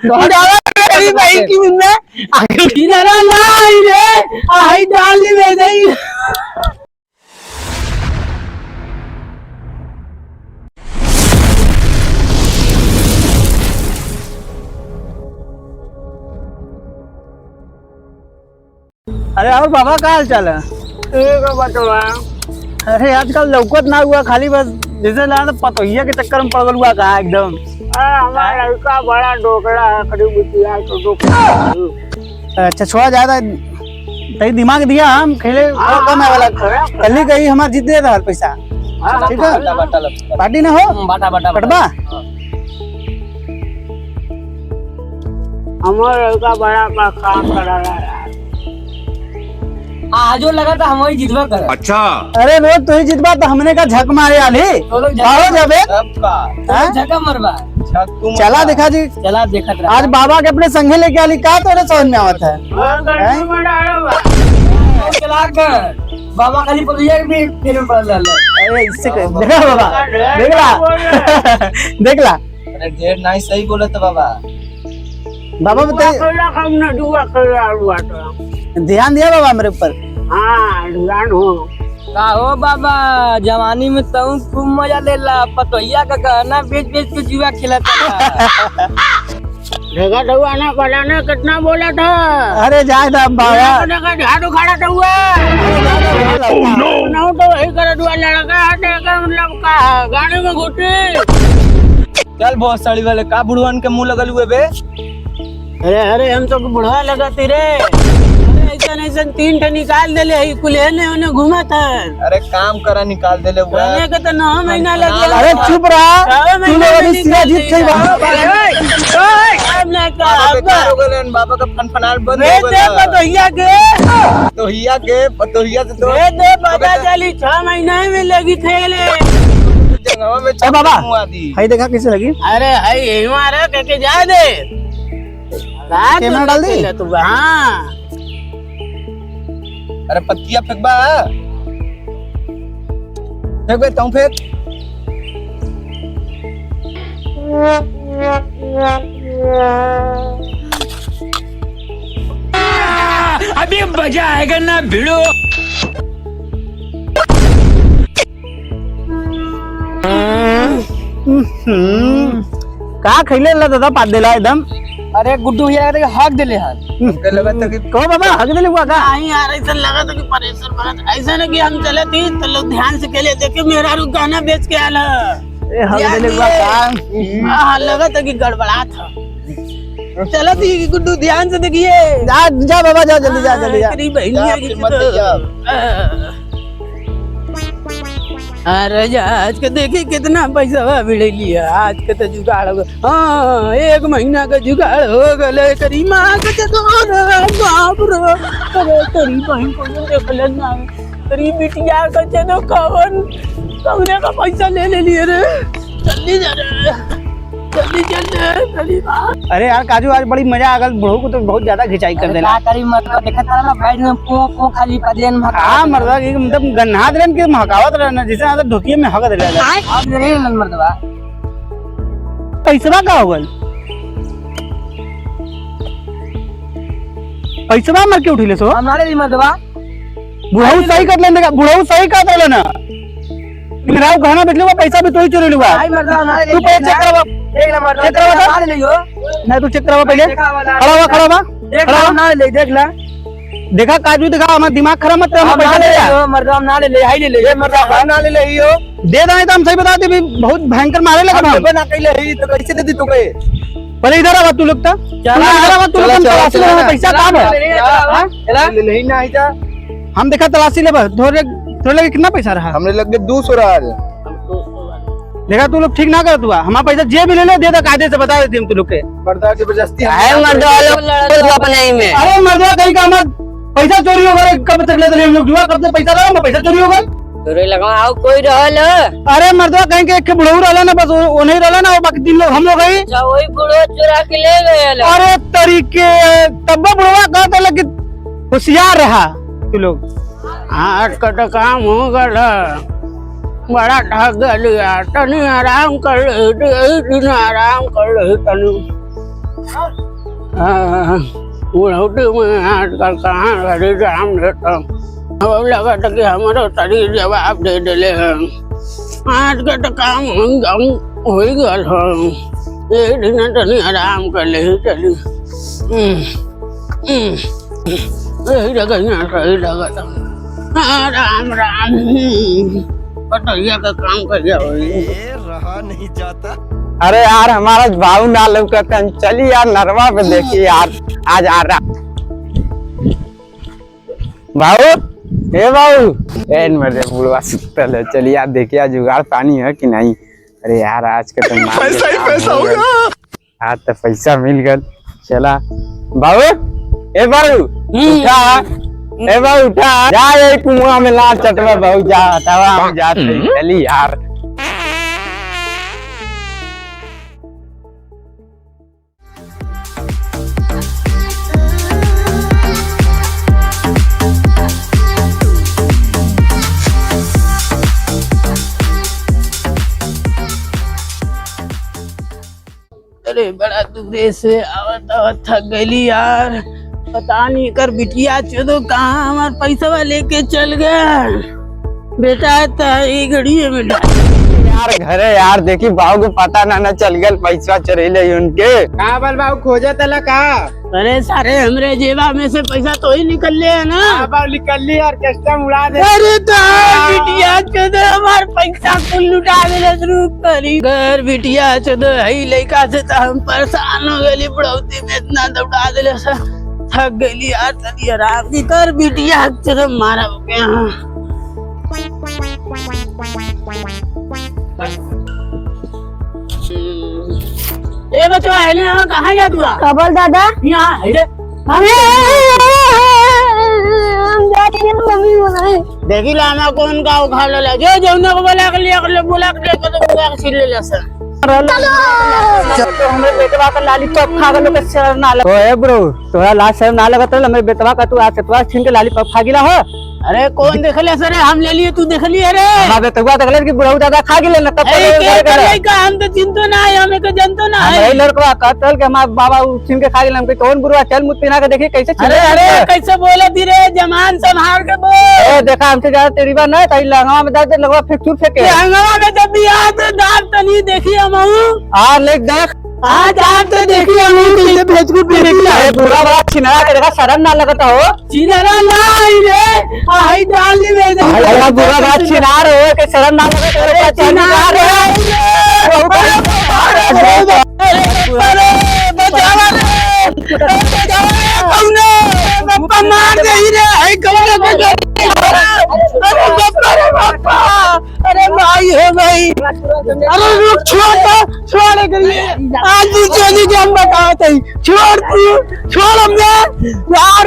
मेरी भाई की मैं किनारा लाई रे आई डाली में नहीं। अरे और बाबा का हाल चाल है? ठीक है बटवा। अरे आजकल लौकत ना हुआ, खाली बस जैसे लगा पतोहिया के चक्कर में पड़ हुआ कहा एकदम। हमारा लड़का बड़ा डोकड़ा है, करीब इतिहास तो डोकड़ा। अच्छा छोड़ा ज्यादा तई दिमाग दिया, हम खेले कम है वाला। कल ही कहीं हमारे जीत था पैसा। ठीक है पार्टी ना हो बाटा बाटा बटवा। हमारा लड़का बड़ा काम करा रहा है। आजो लगा था हम वही जितवा कर। अच्छा अरे रोज तो ही जितवा तो हमने का झक मारे आली जाबे झका मरवा। चला देखा जी, चला देखा आज बाबा के अपने संगे लेके आली का तोरे समझ में आवत है। चला कर बाबा खाली पतोहिया के भी फेर में पड़ रहा। अरे इससे देखा बाबा, देख ला अरे ढेर नहीं सही बोले तो बाबा। बाबा बताइए, हमने दुआ कर ध्यान दिया बाबा मेरे ऊपर। हाँ ध्यान हो। का हो बाबा, जवानी में तो खूब मजा लेला, पतोहिया का गहना बेच बेच के जुआ खेलता। जगह डुआना बनाना कितना बोला था? अरे जाए था बाबा, झाड़ू खड़ा था हुआ ना तो वही कर दुआ लड़का मतलब का गाड़ी में घुटी। चल बहुत साड़ी वाले का बुढ़वन के मुंह लगल हुए बे। अरे हम तो बुढ़वा लगती रे। ऐसा तीन ठे निकाल देले है, कुल्हे ने उन्हें घुमा था। अरे काम करा निकाल देले हुआ रहने के तो 9 महीना लग गया। अरे चुप रहा, तू लोग अभी सीधा जीत गई बाबा। बाबा का फनफनाल बंद दे हो गया। पतोहिया के पतोहिया से तो दे पता चली 6 महीना में लगी खेले। जंगवा में ए बाबा मुआ दी। हाई देखा कैसे लगी? अरे हाई यही मारा के जा दे कैमरा डाल दी तू। हाँ अरे पत्तिया फेंकबा फेंक बे तुम फेंक। अभी मजा आएगा ना भिड़ो। का खैले ला दादा पाद देला एकदम। अरे गुड्डू भैया कहते हक देले हाल लगा था कि कहो बाबा हक देले हुआ का? नहीं यार ऐसा लगा था कि परेशान भगत ऐसा ना कि हम चले थी तो लोग ध्यान से खेले, देखे मेरा रुक गाना बेच के आला। ए हक देले हुआ का? हाँ लगा था कि गड़बड़ा था। चलो थी गुड्डू ध्यान से देखिए। जा जा बाबा जा, जल्दी जा जल्दी जा। तेरी बहनिया की मत जा। अरे आज के देखिए कितना पैसा भिड़े लिया। आज के तो जुगाड़ हो गया। हाँ 1 महीना का जुगाड़ हो गए। करी माँ के बाप रे, अरे तेरी बहन को देख लेना, तेरी बिटिया का चलो कौन कौने का पैसा ले लिए रे। जल्दी जा रे, जल्दी चल। अरे यार काजू आज बड़ी मजा आ गल, बुढ़ऊ को तो बहुत ज्यादा खिंचाई कर देला। का करी मत देखा था ना भाई ने को खाली पदेन में हां मर्दा की मतलब गन्हा देन के महकावत रहना, जैसे आदत ढोकिए में हक देला। अब रे मन मर्दवा पैसा का होगल? पैसा मर के उठिले सो हमारे भी मर्दवा बुढ़ऊ सही कर लेने का, बुढ़ऊ सही कर देला ना। मेरा गहना बेचले पैसा भी तो ही चोरी लुआ। भाई मर्दवा हमारे तू पैसे चेक करवा, एक नंबर चेक करवा मार ले यो नहीं तू चेक करवा पहले। खड़ा हुआ देख ला ना ले देख ला। देखा काजू देखा, हमारा दिमाग खराब मत कर, हम पैसा ले जा। मर्दवा ना ले हाई ले ले मर्दवा ना ले ले यो दे दे तो हम सही बता दे, बहुत भयंकर मारे लगा हम। ना कइले ही तो कैसे दे दी तू के। पहले इधर आवा तू लोग तो, इधर आवा तू लोग, तलाशी ले पैसा कहां है? चला ले नहीं ना आइता हम देखा तलाशी ले बस। थोड़े लगे कितना पैसा रहा? हमने लग गए 200 रहा। देखा तू लोग ठीक ना कर, दुआ हमारा पैसा जे भी ले ले दे दे, कायदे से बता देती हम तू लोग के। मर्दवा जबरदस्ती अरे मर्दवा कहीं का हमारा पैसा चोरी हो गया, कब तक लेते हम लोग जुआ, कब तक पैसा रहा हमारा पैसा चोरी हो गया। तोरे लगाओ कोई रहल। अरे मर्दवा कहीं के एक बुढ़ऊ रहला ना, बस वो नहीं रहला ना, वो बाकी 3 लोग हम लोग गई। वही बुढ़ो चुरा के ले गए। अरे तरीके तब बुढ़वा कहता लगे होशियार रहा तू लोग। आज का तो काम हो गया, बड़ा ठग गया। तनी आराम कर ले, दिन आराम कर ले तनी। उड़ौटी में आजकल कहाँ घड़ी राम देता अब लगा था कि हमारा शरीर जवाब दे दिले हैं आज के तो काम हम हो गल हो एक दिन तनी आराम कर ले चली यही जगह यहाँ सही लगा था राम राम पटैया का काम कर रहा नहीं जाता। अरे यार हमारा भाऊ ना लौकता चलिए यार नरवा पे देखिए यार आज आ रहा भाऊ ए भाऊ एन मर बुढ़वा सुतल है चलिए यार देखिए आज जुगाड़ पानी है कि नहीं। अरे यार आज के तो पैसा ही पैसा होगा आज तो पैसा मिल गया चला भाऊ ए भाऊ उठा ए भाऊ उठा जा ये कुआं में ला चटवा भाऊ जा हटावा हम जाते चली यार। अरे बड़ा दूरे से आवत आवत थक गई यार पता नहीं कर बिटिया चलो कहाँ हमार पैसा लेके चल गया बेटा तारी घड़ी में यार घरे यार देखी बाबू को पता ना चल गया पैसा चरेले उनके कहाँ बल बाबू खोजे तला कहा। अरे सारे हमरे जेबा में से पैसा तो ही निकल ले है ना बाबू निकल ली और कस्टम उड़ा दे। अरे बिटिया चलो हमार पैसा कुल लुटा दे शुरू करी घर बिटिया चलो हई लड़का से तो हम परेशान हो गए बुढ़ौती में इतना दौड़ा दिले थक गई यार तनी आराम की कर बिटिया चलो मारा हो गया। ए बच्चा है ना कहाँ गया तू कबल दादा यहाँ है रे मम्मी बोला देखी लामा कौन का उखाड़ ले जो जौना को बोला के लिए बोला के तो बुआ के छिल ले सर तो हमरे बेटवा का लॉलीपॉप खा गलो के शर्म ना लग ओए ब्रो तोरा लाज शर्म ना लगत हमरे बेटवा का तू आज सेतवा छीन के लॉलीपॉप खा गिला हो। अरे कौन देख ले सर हम ले लिए तू देख लिए रे हमारा बेटवा देख ले कि बुढ़ऊ दादा खा गिले ना तब का हम तो चिंतो ना है हमें को जनतो ना है लड़का कतल के हमारा बाबा छीन के खा गिले हमके कौन बुढ़वा चल मुत पिना के देखी कैसे अरे अरे कैसे बोले धीरे जमान संभाल के बोल ए देखा हमसे ज्यादा तेरी बात नहीं तई लंगवा में दर्द लगवा फेंक फेंके हंगामा में जब भी आ तो दांत तो नहीं देखी हम आ ले देख आज आप तो देखिए हम कैसे फेसबुक पे देखिए अरे बुढ़ा बड़ा छिनरा के देखा शर्म ना लगता हो चिनरा ना आई रे आई डाल दी में अरे बुढ़ा बड़ा छिनार हो के शर्म ना लगता रे छिनार बचावा रे बापा मार दे रे आई कौन अरे बापा अरे भाई हो भाई अरे रुक छोड़ करिए आज चली के हम बताते छोड़ हमने यार